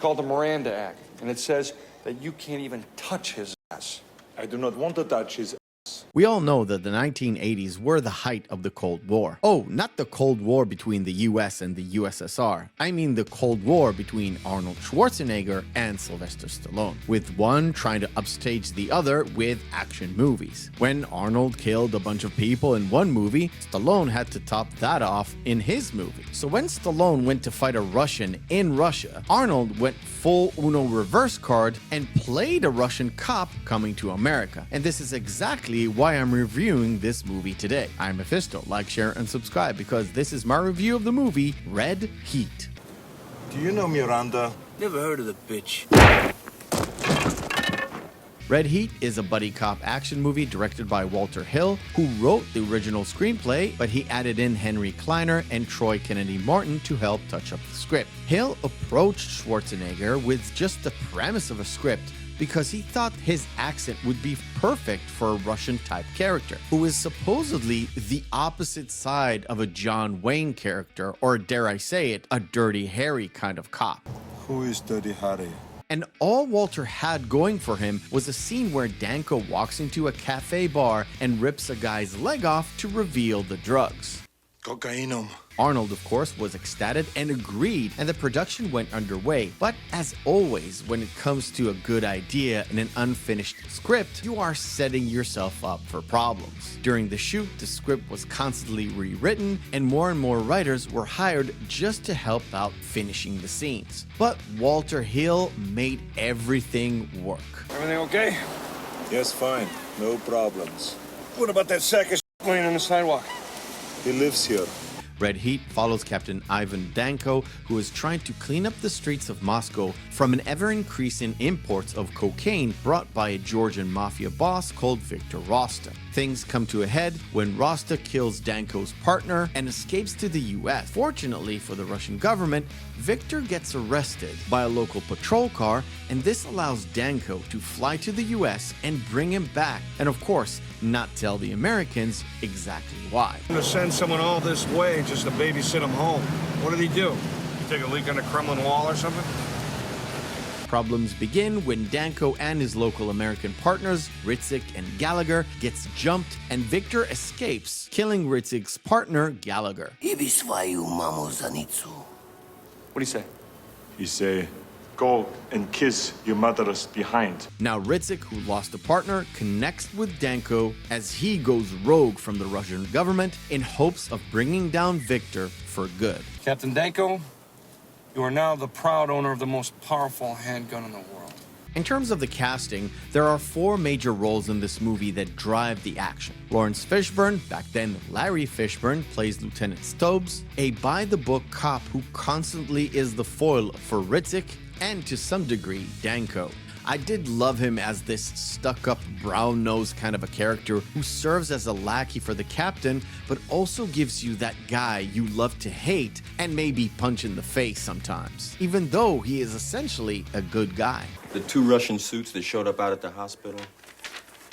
called the Miranda Act, and it says that you can't even touch his ass. I do not want to touch his. We all know that the 1980s were the height of the Cold War. Oh, not the Cold War between the US and the USSR. I mean the Cold War between Arnold Schwarzenegger and Sylvester Stallone, with one trying to upstage the other with action movies. When Arnold killed a bunch of people in one movie, Stallone had to top that off in his movie. So when Stallone went to fight a Russian in Russia, Arnold went full Uno reverse card and played a Russian cop coming to America. And this is exactly why I'm reviewing this movie today. I'm Meffistoe. Like, share, and subscribe because this is my review of the movie Red Heat. Do you know Miranda? Never heard of the bitch. Red Heat is a buddy cop action movie directed by Walter Hill, who wrote the original screenplay, but he added in Henry Kleiner and Troy Kennedy Martin to help touch up the script. Hill approached Schwarzenegger with just the premise of a script because he thought his accent would be perfect for a Russian-type character, who is supposedly the opposite side of a John Wayne character, or dare I say it, a Dirty Harry kind of cop. Who is Dirty Harry? And all Walter had going for him was a scene where Danko walks into a cafe bar and rips a guy's leg off to reveal the drugs. Cocainum. Arnold, of course, was ecstatic and agreed, and the production went underway. But as always, when it comes to a good idea and an unfinished script, you are setting yourself up for problems. During the shoot, the script was constantly rewritten, and more writers were hired just to help out finishing the scenes. But Walter Hill made everything work. Everything okay? Yes, fine. No problems. What about that sack of laying on the sidewalk? He lives here. Red Heat follows Captain Ivan Danko, who is trying to clean up the streets of Moscow from an ever-increasing imports of cocaine brought by a Georgian mafia boss called Victor Rosta. Things come to a head when Rosta kills Danko's partner and escapes to the US. Fortunately for the Russian government, Victor gets arrested by a local patrol car, and this allows Danko to fly to the US and bring him back, and of course, not tell the Americans exactly why. To send someone all this way just to babysit him home. What did he do? Take a leak on the Kremlin wall or something? Problems begin when Danko and his local American partners, Ritzik and Gallagher, gets jumped and Victor escapes, killing Ritzik's partner, Gallagher. Ibi svoju mamu za nicu. What do you say? He say, go and kiss your mothers behind. Now Ritzik, who lost a partner, connects with Danko as he goes rogue from the Russian government in hopes of bringing down Victor for good. Captain Danko, you are now the proud owner of the most powerful handgun in the world. In terms of the casting, there are 4 major roles in this movie that drive the action. Lawrence Fishburne, back then Larry Fishburne, plays Lieutenant Stubbs, a by-the-book cop who constantly is the foil for Ritzik, and to some degree, Danko. I did love him as this stuck-up, brown-nosed kind of a character who serves as a lackey for the captain, but also gives you that guy you love to hate and maybe punch in the face sometimes, even though he is essentially a good guy. The 2 Russian suits that showed up out at the hospital,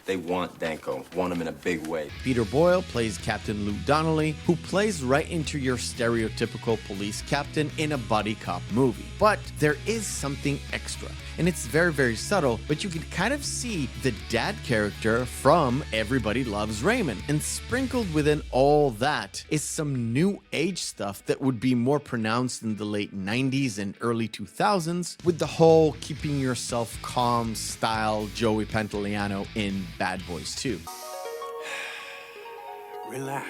they want Danko, want him in a big way. Peter Boyle plays Captain Lou Donnelly, who plays right into your stereotypical police captain in a buddy cop movie. But there is something extra, and it's very subtle, but you can kind of see the dad character from Everybody Loves Raymond. And sprinkled within all that is some new age stuff that would be more pronounced in the late 90s and early 2000s, with the whole keeping yourself calm style Joey Pantoliano in Bad Boys 2. Relax.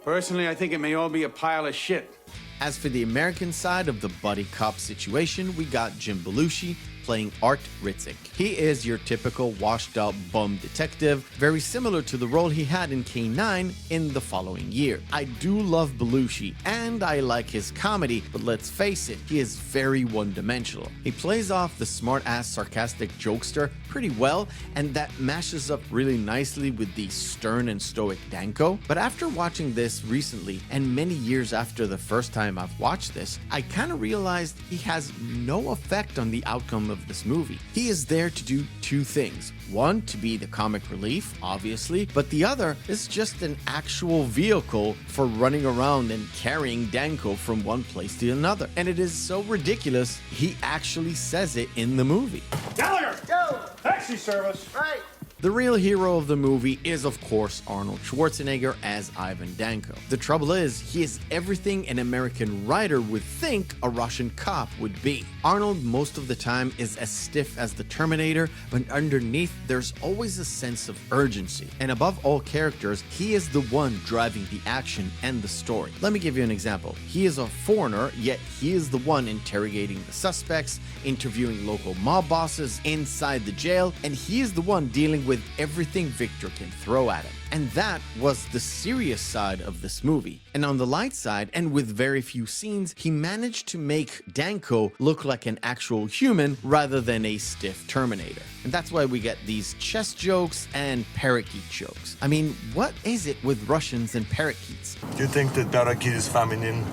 Personally, I think it may all be a pile of shit. As for the American side of the buddy cop situation, we got Jim Belushi playing Art Ritzik. He is your typical washed-out bum detective, very similar to the role he had in K9 in the following year. I do love Belushi, and I like his comedy, but let's face it, he is very one-dimensional. He plays off the smart-ass sarcastic jokester pretty well, and that mashes up really nicely with the stern and stoic Danko. But after watching this recently, and many years after the first time I've watched this, I kind of realized he has no effect on the outcome of of this movie. He is there to do two things. One, to be the comic relief, obviously, but the other is just an actual vehicle for running around and carrying Danko from one place to another. And it is so ridiculous, he actually says it in the movie. Gallagher! Go! Taxi service! Right. The real hero of the movie is, of course, Arnold Schwarzenegger as Ivan Danko. The trouble is, he is everything an American writer would think a Russian cop would be. Arnold, most of the time, is as stiff as the Terminator, but underneath, there's always a sense of urgency. And above all characters, he is the one driving the action and the story. Let me give you an example. He is a foreigner, yet he is the one interrogating the suspects, interviewing local mob bosses inside the jail, and he is the one dealing with everything Victor can throw at him. And that was the serious side of this movie. And on the light side, and with very few scenes, he managed to make Danko look like an actual human rather than a stiff Terminator. And that's why we get these chest jokes and parakeet jokes. I mean, what is it with Russians and parakeets? Do you think that parakeet is feminine?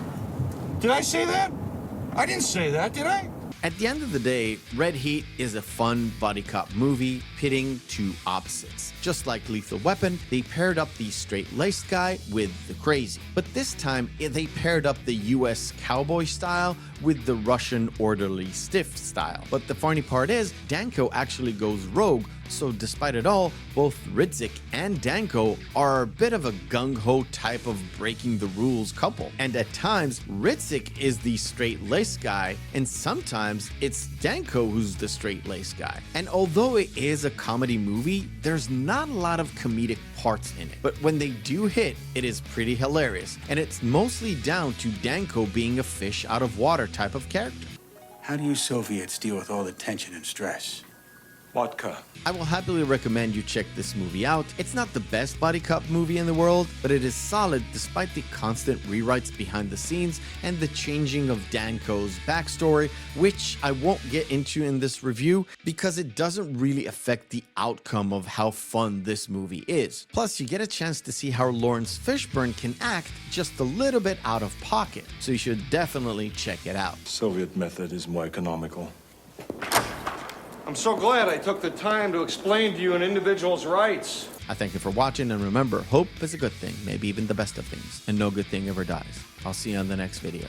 Did I say that? I didn't say that, did I? At the end of the day, Red Heat is a fun buddy cop movie pitting two opposites. Just like Lethal Weapon, they paired up the straight-laced guy with the crazy. But this time, they paired up the US cowboy style with the Russian orderly stiff style. But the funny part is, Danko actually goes rogue, so despite it all, both Ridzik and Danko are a bit of a gung-ho type of breaking the rules couple. And at times, Ridzik is the straight-laced guy, and sometimes it's Danko who's the straight-laced guy. And although it is a comedy movie, there's not a lot of comedic parts in it. But when they do hit, it is pretty hilarious. And it's mostly down to Danko being a fish out of water type of character. How do you Soviets deal with all the tension and stress? Vodka. I will happily recommend you check this movie out. It's not the best buddy cop movie in the world, but it is solid despite the constant rewrites behind the scenes and the changing of Danko's backstory, which I won't get into in this review because it doesn't really affect the outcome of how fun this movie is. Plus, you get a chance to see how Lawrence Fishburne can act just a little bit out of pocket, so you should definitely check it out. Soviet method is more economical. I'm so glad I took the time to explain to you an individual's rights. I thank you for watching, and remember, hope is a good thing, maybe even the best of things, and no good thing ever dies. I'll see you on the next video.